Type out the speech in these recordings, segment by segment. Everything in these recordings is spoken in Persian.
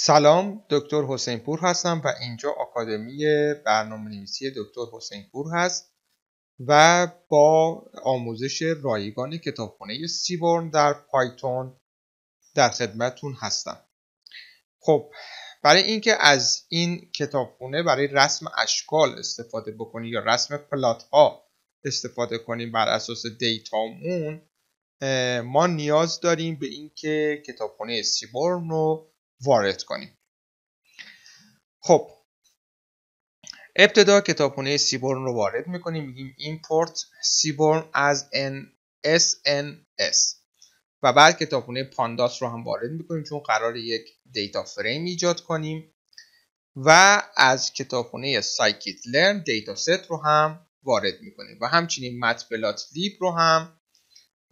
سلام، دکتر حسین پور هستم و اینجا آکادمی برنامه‌نویسی دکتر حسین پور هست و با آموزش رایگان کتابخانه سیبورن در پایتون در خدمتتون هستم. خب برای اینکه از این کتابخانه برای رسم اشکال استفاده بکنیم یا رسم پلات ها استفاده کنیم بر اساس دیتامون، ما نیاز داریم به اینکه کتابخانه سیبورن رو وارد کنیم. خب ابتدا کتابخانه سیبورن رو وارد میکنیم، میگیم import seaborn as an SNS و بعد کتابخانه پانداس رو هم وارد میکنیم چون قرار یک دیتا فریم ایجاد کنیم و از کتابخانه سایکیت لرن دیتا ست رو هم وارد میکنیم و همچنین متپلات-لیب رو هم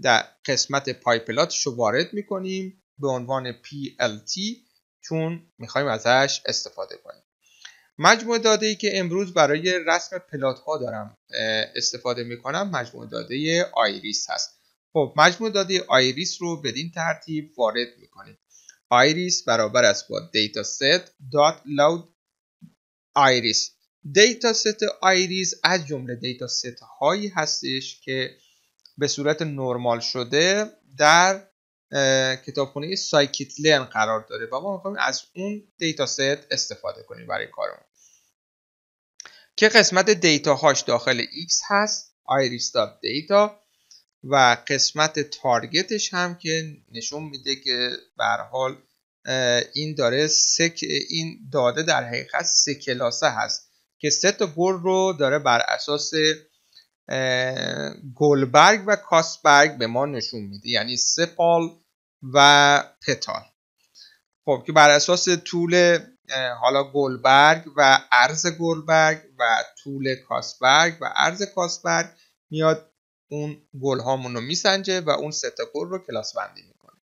در قسمت پایپلاتش رو وارد میکنیم به عنوان PLT چون میخوایم ازش استفاده کنیم. مجموعه داده‌ای که امروز برای رسم پلات ها دارم استفاده میکنم مجموعه داده آیریس هست. خب مجموعه داده آیریس رو بدین ترتیب وارد میکنیم. آیریس برابر است با dataset.load iris. دیتاست آیریس از جمله دیتاست هایی هستش که به صورت نرمال شده در کتابخانه سایکیت لرن قرار داره و ما میخوایم از اون دیتاست استفاده کنیم برای کارمون که قسمت دیتا هاش داخل X هست iris.data و قسمت تارگتش هم که نشون میده که به هر حال این داره این داده در حقیقت 3 کلاسه هست که 3 تا گل رو داره بر اساس گلبرگ و کاسبرگ به ما نشون میده، یعنی سپال و پتال. خب که بر اساس طول حالا گلبرگ و عرض گلبرگ و طول کاسبرگ و عرض کاسبرگ میاد اون گل هامون رو میسنجه و اون 3 تا گل رو کلاس بندی میکنه.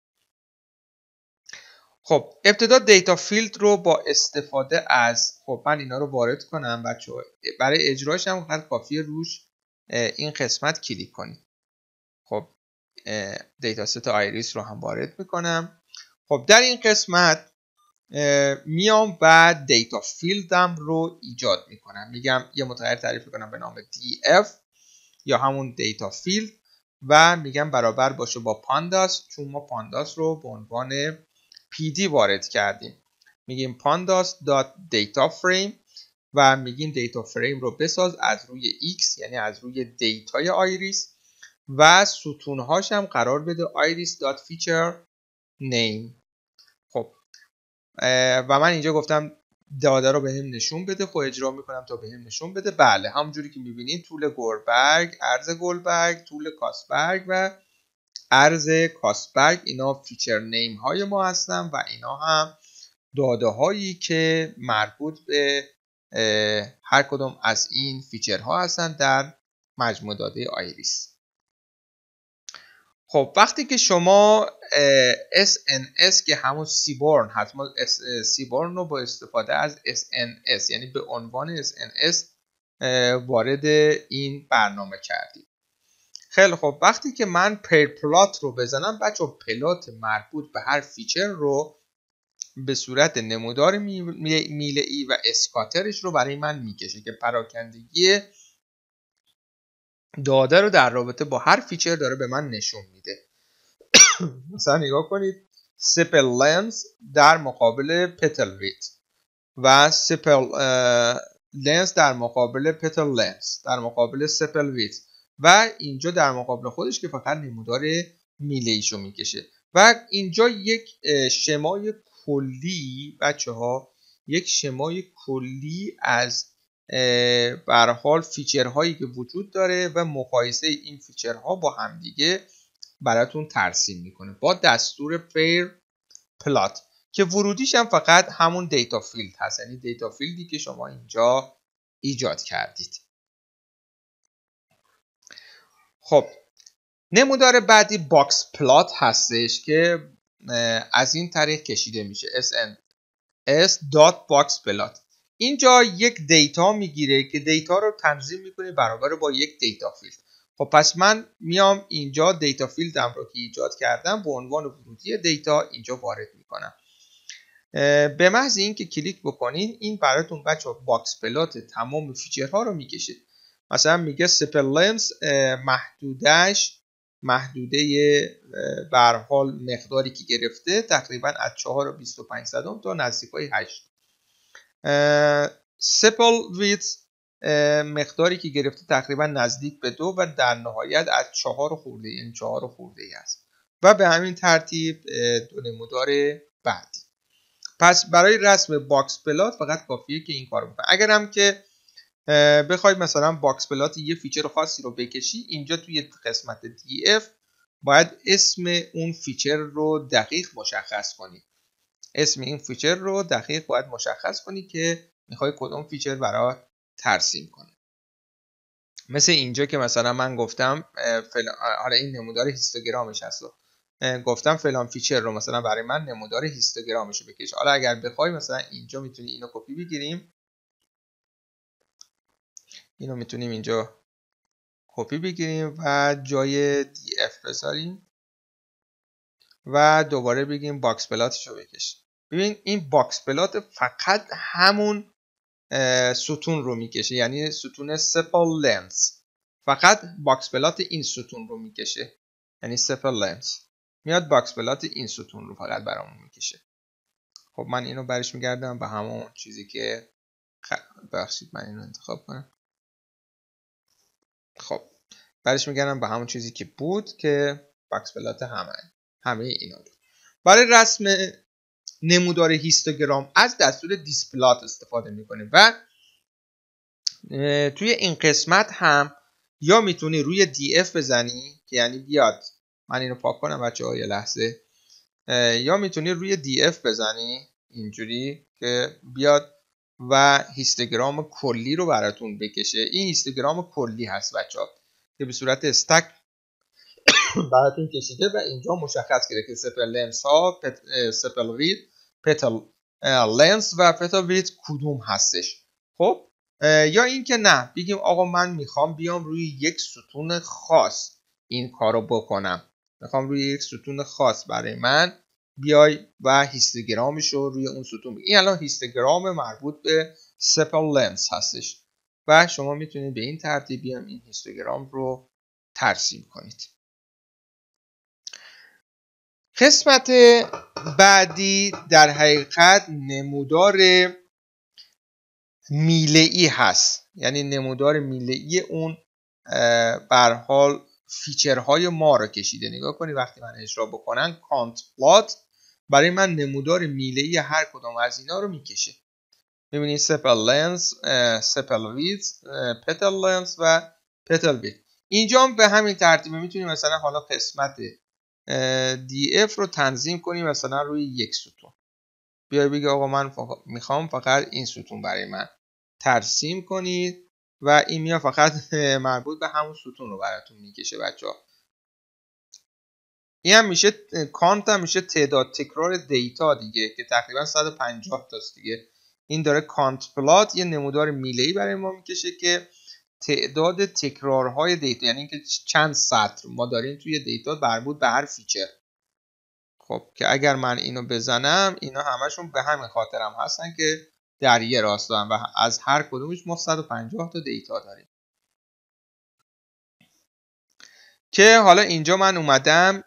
خب ابتدا دیتا فیلد رو با استفاده از من اینا رو وارد کنم بچه‌ها. برای اجراش هم فقط کافیه روش این قسمت کلیک کنید. خب دیتا ست آیریس رو هم وارد میکنم. خب در این قسمت میام و دیتا فیلدم رو ایجاد میکنم، میگم یه متغیر تعریف کنم به نام df یا همون دیتا فیلد و میگم برابر باشه با پانداس چون ما پانداس رو به عنوان pd وارد کردیم. میگیم pandas.dataframe و میگیم دیتا فریم رو بساز از روی x یعنی از روی دیتای آیریس و ستونهاش هم قرار بده iris.feature_name. خب و من اینجا گفتم داده رو بهم نشون بده. خب اجرا میکنم تا بهم نشون بده. بله همونجوری که میبینید طول گلبرگ، عرض گلبرگ، طول کاسبرگ و عرض کاسبرگ اینا فیچر نیم های ما هستن و اینا هم داده هایی که مربوط به هر کدوم از این فیچرها هستن در مجموعه داده آیریس. خب وقتی که شما SNS که همون سیبورن هست، ما سیبورن رو با استفاده از SNS یعنی به عنوان SNS وارد این برنامه کردیم. خیلی خب وقتی که من پلات رو بزنم بچه پلات مربوط به هر فیچر رو به صورت نمودار میله‌ای و اسکاترش رو برای من میکشه که پراکندگی داده رو در رابطه با هر فیچر داره به من نشون میده. مثلا نگاه کنید سپل لنز در مقابل پتل ویت و سپل لنز در مقابل پتل لنز در مقابل سپل ویت و اینجا در مقابل خودش که فقط نمودار میله‌ایشو میکشه و اینجا یک شمای کلی بچه ها یک شمای کلی از به هر حال فیچرهایی که وجود داره و مقایسه این فیچرها با همدیگه براتون ترسیم میکنه با دستور پیر پلات که ورودیش هم فقط همون دیتا فیلد هست، یعنی دیتا فیلدی که شما اینجا ایجاد کردید. خب نمودار بعدی باکس پلات هستش که از این طریق کشیده میشه SNS.boxplot. اینجا یک دیتا میگیره که دیتا رو تنظیم میکنه برابر با یک دیتا فیلد. خب پس من میام اینجا دیتا فیلدم رو که ایجاد کردم به عنوان ورودی دیتا اینجا وارد میکنم. به محض اینکه کلیک بکنین این براتون بچه باکس پلات تمام فیچرها رو میکشه. مثلا میگه سپل لنس محدوده به هر حال مقداری که گرفته تقریبا از 4.25 تا نزدیکای 8. سپل ویت مقداری که گرفته تقریبا نزدیک به 2 و در نهایت از 4 خورده، یعنی 4 خورده است و به همین ترتیب دو نمودار بعدی. پس برای رسم باکس پلات فقط کافیه که این کارو بکنید. اگر هم که بخواید مثلا باکس پلات یه فیچر خاصی رو بکشی، اینجا توی قسمت DF باید اسم اون فیچر رو دقیق مشخص کنی. اسم این فیچر رو دقیق باید مشخص کنی که میخوای کدوم فیچر برای ترسیم کنی. مثل اینجا که مثلا من گفتم حالا این نمودار هیستوگرامش هست، گفتم فلان فیچر رو مثلا برای من نمودار هیستوگرامش رو بکش. حالا اگر بخوای مثلا اینجا میتونی اینو کپی بگیریم، اینو میتونیم اینجا کپی بگیریم و جای DF بذاریم و دوباره بگیم باکس پلاتش رو بکش. ببین این باکس پلات فقط همون ستون رو میکشه، یعنی ستون سپل لنس، فقط باکس پلات این ستون رو میکشه، یعنی سپل لنس میاد باکس پلات این ستون رو فقط برامون میکشه. خب من اینو برش میگردم به همون چیزی که بخشید من اینو انتخاب کنم. خب برش میگردم به همون چیزی که بود که باکس پلات همه اینا بود. برای رسم نمودار هیستوگرام از دستور دیسپلات استفاده میکنیم و توی این قسمت هم یا میتونی روی DF بزنی که یعنی بیاد، من اینو پاک کنم بچه‌ها یه لحظه، یا میتونی روی DF بزنی اینجوری که بیاد و هیستوگرام کلی رو براتون بکشه. این هیستوگرام کلی هست بچه‌ها که به صورت استک براتون کشیده و اینجا مشخص کرده که سپل لنس ها، سپل وید، پتل لنس و پتل وید کدوم هستش. خب یا این که نه بگیم آقا من میخوام بیام روی یک ستون خاص این کارو بکنم، میخوام روی یک ستون خاص برای من بیای و هیستوگرامش رو روی اون ستون بگیم. این الان هیستوگرام مربوط به سپل لنس هستش و شما میتونید به این ترتیب بیام این هیستوگرام رو ترسیم کنید. قسمت بعدی در حقیقت نمودار میله‌ای هست، یعنی نمودار میله‌ای اون به هر حال فیچرهای ما رو کشیده. نگاه کنید وقتی من اجرا بکنم کانت پلات برای من نمودار میله‌ای هر کدوم از اینا رو میکشه. میبینید سپل لنس، سپل ویدث، پتل لنس و پتل ویدث. اینجا هم به همین ترتیب میتونیم مثلا حالا قسمت DF رو تنظیم کنیم مثلا روی یک ستون، بیای بگی آقا من میخوام فقط این ستون برای من ترسیم کنید و این میاد فقط مربوط به همون ستون رو براتون میکشه بچه‌ها. این هم میشه کانت، هم میشه تعداد تکرار دیتا دیگه که تقریبا 150 تاست دیگه. این داره کانت پلات یه نمودار میله‌ای برای ما میکشه که تعداد تکرارهای دیتا، یعنی اینکه چند سطر ما داریم توی دیتا مربوط به هر فیچر. خب که اگر من اینو بزنم اینا همشون به همین خاطرم هستن که در یه راستا هم و از هر کدومش ما 150 تا دیتا داریم. که حالا اینجا من اومدم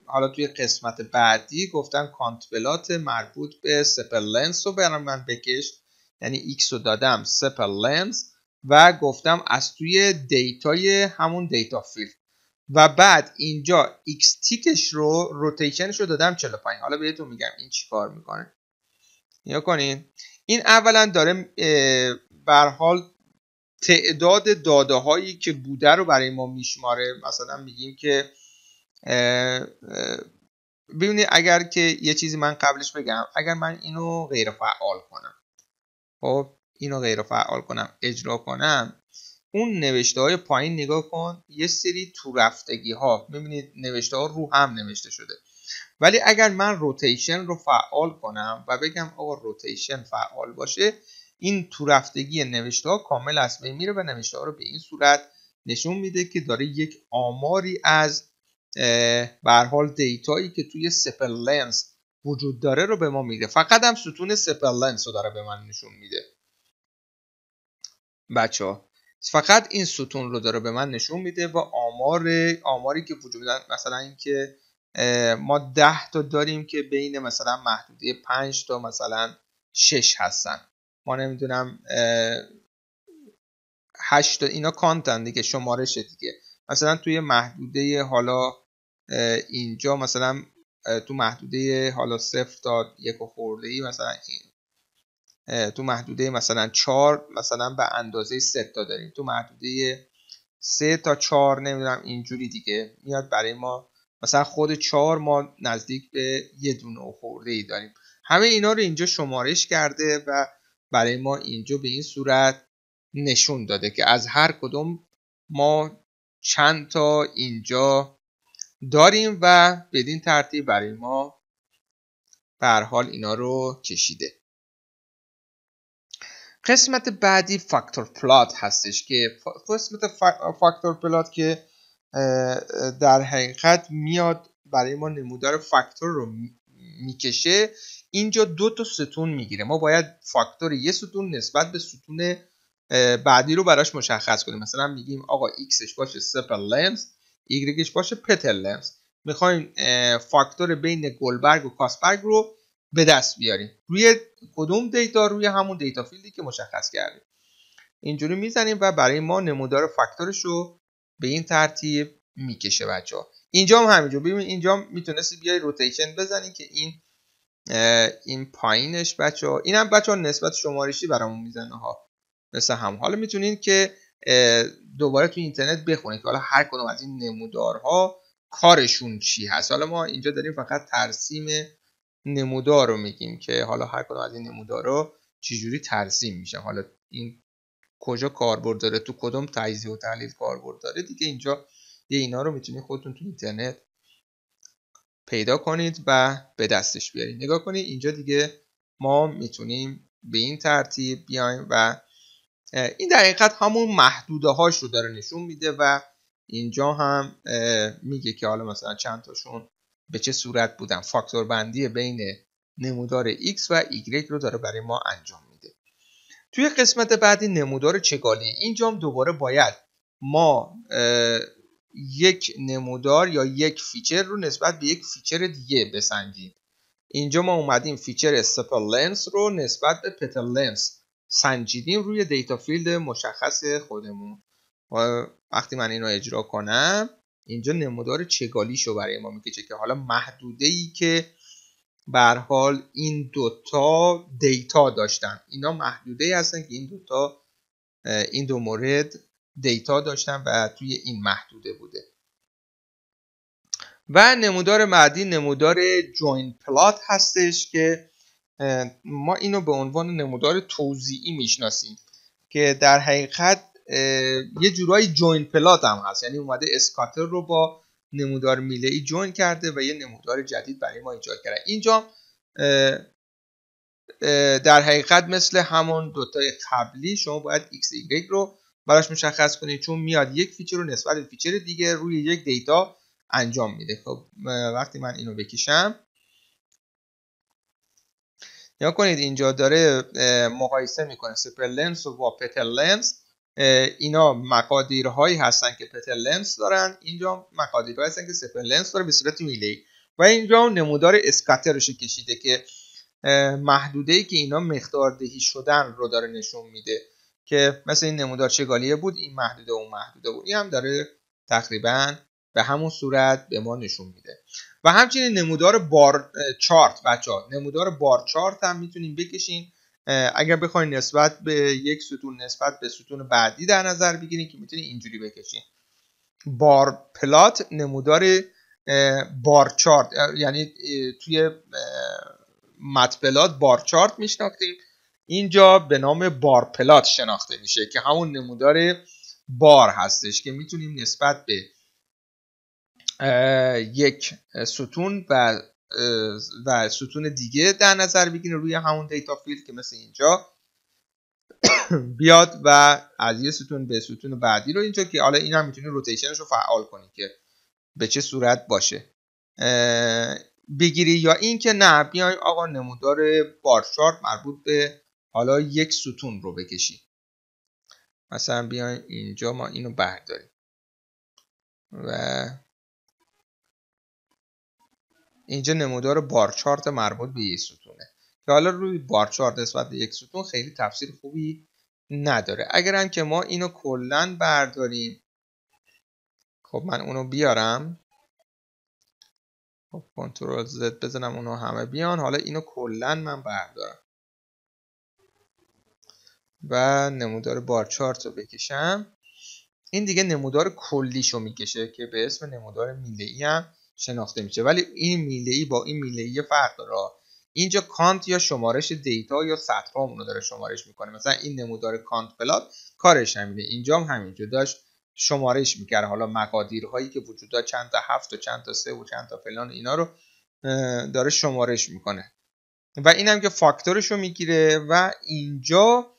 حالا توی قسمت بعدی گفتم کانت پلات مربوط به سپل لنس رو برام من بکش، یعنی X رو دادم سپل لنس و گفتم از توی دیتای همون دیتا فیلد و بعد اینجا X تیکش رو روتیشنش رو دادم 45. حالا بهتون میگم این چی کار میکنه. نیا کنین این اولا داره به هر حال تعداد داده هایی که بوده رو برای ما میشماره. مثلا میگیم که ببینید اگر که یه چیزی من قبلش بگم، اگر من اینو غیر فعال کنم، خب اینو غیر فعال کنم اجرا کنم، اون نوشته های پایین نگاه کن یه سری تو رفتگی ها، میبینید نوشته ها رو هم نوشته شده. ولی اگر من روتیشن رو فعال کنم و بگم آقا روتیشن فعال باشه، این تو رفتگی نوشته ها کامل از بین میره و نوشته ها رو به این صورت نشون میده که داره یک آماری از به هر حال دیتایی که توی سپل لنس وجود داره رو به ما میده. فقط هم ستون سپلنس رو داره به من نشون میده بچه‌ها. فقط این ستون رو داره به من نشون میده و آماری که وجود دارن، مثلا اینکه ما 10 تا داریم که بین مثلا محدوده 5 تا مثلا 6 هستن. ما نمیدونم 8 تا اینا کانتن دیگه، شمارش دیگه. مثلا توی محدوده حالا اینجا مثلا تو محدوده حالا 0 تا 1 و خورده ای مثلا تو محدوده مثلا 4 مثلا به اندازه 3 تا داریم. تو محدوده 3 تا 4 نمیدونم اینجوری دیگه میاد برای ما. مثلا خود 4 ما نزدیک به 1 دونه و خورده ای داریم. همه اینا رو اینجا شمارش کرده و برای ما اینجا به این صورت نشون داده که از هر کدوم ما چند تا اینجا داریم و بدین ترتیب برای ما به هر حال اینا رو کشیده. قسمت بعدی فاکتور پلات هستش که قسمت فاکتور پلات که در حقیقت میاد برای ما نمودار فاکتور رو میکشه. اینجا 2 تا ستون میگیره. ما باید فاکتور یه ستون نسبت به ستون بعدی رو براش مشخص کنیم. مثلا میگیم آقا ایکسش باشه سپل لنز، ایگرگش باشه پتل لنز. میخوایم فاکتور بین گلبرگ و کاسبرگ رو به دست بیاریم. روی کدوم دیتا؟ روی همون دیتا فیلدی که مشخص کردیم. اینجوری میزنیم و برای ما نمودار فاکتورش رو به این ترتیب میکشه بچه‌ها. اینجا هم همینجور. ببین اینجا میتونستی بیای روتیشن بزنی که این پایینش بچه‌ها، اینم بچه‌ها نسبت شمارشی برامون میزنه ها. مثل هم. حالا میتونین که دوباره تو اینترنت بخونید که حالا هر کدوم از این نمودارها کارشون چی هست. حالا ما اینجا داریم فقط ترسیم نمودار رو میگیم که حالا هر کدوم از این نمودارها چجوری ترسیم میشن. حالا این کجا کاربرد داره، تو کدوم تجزیه و تحلیل کاربرد داره دیگه. اینجا اینا رو میتونید خودتون تو اینترنت پیدا کنید و به دستش بیارید. نگاه کنید اینجا دیگه ما میتونیم به این ترتیب بیایم و این در حقیقت همون محدوده هاش رو داره نشون میده و اینجا هم میگه که حالا مثلا چند تاشون به چه صورت بودن. فاکتور بندی بین نمودار x و y رو داره برای ما انجام میده. توی قسمت بعدی نمودار چگالی. اینجا هم دوباره باید ما یک نمودار یا یک فیچر رو نسبت به یک فیچر دیگه بسنجیم. اینجا ما اومدیم فیچر سپل لنس رو نسبت به پتل لنس سنجیدیم روی دیتا فیلد مشخص خودمون. وقتی من اینو اجرا کنم اینجا نمودار چگالیشو برای ما میکشه که حالا محدوده‌ای که به هر حال این دوتا دیتا داشتن، اینا محدوده‌ای هستن که این دو مورد دیتا داشتن و توی این محدوده بوده. و نمودار بعدی نمودار جوین پلات هستش که ما اینو به عنوان نمودار توزیعی میشناسیم که در حقیقت یه جورایی جوین پلات هم هست. یعنی اومده اسکاتر رو با نمودار میله‌ای جوین کرده و یه نمودار جدید برای ما ایجاد کرده. اینجا در حقیقت مثل همون دوتای قبلی شما باید x y رو براش مشخص کنید، چون میاد یک فیچر رو نسبت به فیچر دیگه روی یک دیتا انجام میده. خب وقتی من اینو بکشم یا کنید اینجا داره مقایسه میکنه سپل لنس و پتل لنس. اینا مقادیرهایی هستن که پتل لنس دارن، اینجا مقادیرهایی هستن که سپل لنس داره به صورت میله‌ای. و اینجا نمودار اسکاترش کشیده که محدوده‌ای که اینا مقدار دهی شدن رو داره نشون میده که مثلا این نمودار چگالیه بود، این محدوده اون محدوده بود. این هم داره تقریبا به همون صورت به ما نشون میده. و همچنین نمودار بار چارت بچه‌ها، نمودار بار چارت هم میتونیم بکشین اگر بخواید نسبت به یک ستون نسبت به ستون بعدی در نظر بگیرین که میتونید اینجوری بکشین. بار پلات نمودار بار چارت، یعنی توی مطبلات بار چارت میشناختیم، اینجا به نام بار پلات شناخته میشه که همون نمودار بار هستش که میتونیم نسبت به یک ستون و ستون دیگه در نظر بگیریم روی همون دیتا فیلد که مثل اینجا بیاد و از یه ستون به ستون بعدی رو اینجا که حالا این هم میتونید روتیشنش رو فعال کنید که به چه صورت باشه. بگیری، یا این که نه بیایم آقا نمودار بار چارت مربوط به حالا یک ستون رو بکشیم. مثلا بیایم اینجا ما اینو برداریم و اینجا نمودار بار چارت مربوط به یک ستونه که حالا روی بار چارت نسبت به یک ستون خیلی تفسیر خوبی نداره. اگر هم که ما اینو کلن برداریم، خب من اونو بیارم، خب کنترل زد بزنم اونو همه بیان، حالا اینو کلن من بردارم و نمودار بار چارت رو بکشم. این دیگه نمودار کلیشو میکشه که به اسم نمودار میله‌ای هم شناخته میشه، ولی این میله‌ای با این میله‌ای فرق داره. اینجا کانت یا شمارش دیتا یا سطرامون رو داره شمارش میکنه. مثلا این نمودار کانت پلات کارش همینه، اینجا هم همینجا داشت شمارش میکرد حالا مقادیرهایی که وجود داره، چند تا 7 و چند تا 3 و چند تا فلان، اینا رو داره شمارش میکنه و اینم که فاکتورش رو میگیره و اینجا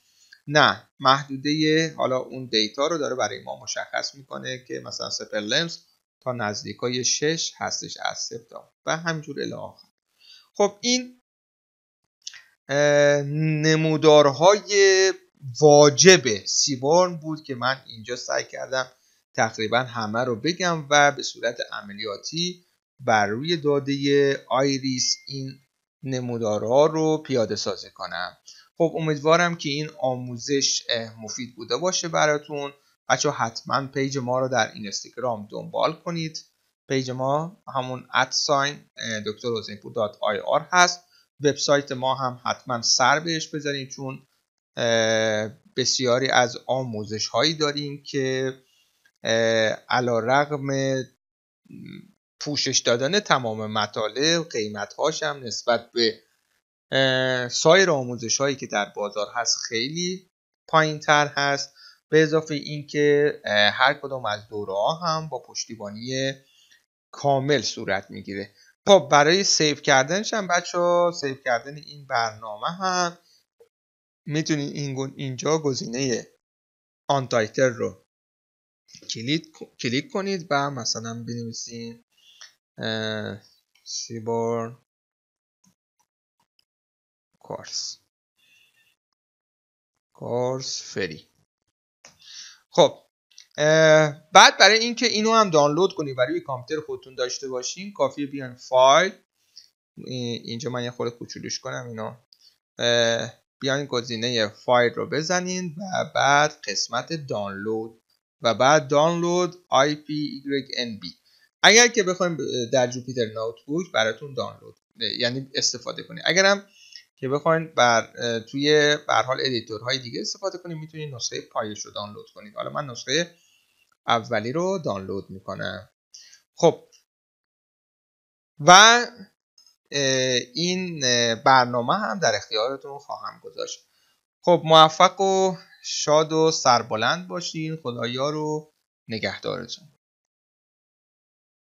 نه محدوده حالا اون دیتا رو داره برای ما مشخص میکنه که مثلا سپر لمس تا نزدیکای 6 هستش از سپتا و همجور الی آخر. خب این نمودارهای واجب سیبورن بود که من اینجا سعی کردم تقریبا همه رو بگم و به صورت عملیاتی بر روی داده آیریس این نمودارها رو پیاده سازی کنم. خب امیدوارم که این آموزش مفید بوده باشه براتون. بچه حتما پیج ما رو در اینستاگرام دنبال کنید. پیج ما همون @drhusainpur.ir هست. وبسایت ما هم حتما سر بهش بذاریم چون بسیاری از آموزش هایی داریم که علیرغم پوشش دادن تمام مطالب قیمت هاش هم نسبت به سایر آموزش هایی که در بازار هست خیلی پایین تر هست. به اضافه این که هر کدام از دوره ها هم با پشتیبانی کامل صورت میگیره. خب برای سیو کردنش هم بچه سیو کردن این برنامه هم میتونید اینجا گزینه آن تایتل رو کلیک کنید و مثلا بنویسید سیبورن کورس فری. خب بعد برای اینکه اینو هم دانلود کنید برای کامپیوتر خودتون داشته باشین کافیه بیاین فایل، اینجا من یه خورده کوچولوش کنم اینو، بیاین گزینه فایل رو بزنین و بعد قسمت دانلود و بعد دانلود IPYNB. اگر که بخوایم در جوپیتر نوتبوک براتون دانلود یعنی استفاده کنید، اگرم که بخواین توی به هر حال ادیتورهای دیگه استفاده کنید میتونید نسخه پایش رو دانلود کنید. حالا من نسخه اولی رو دانلود میکنم. خب و این برنامه هم در اختیارتون خواهم گذاشت. خب موفق و شاد و سربلند باشین. خدایا رو نگهدارتون.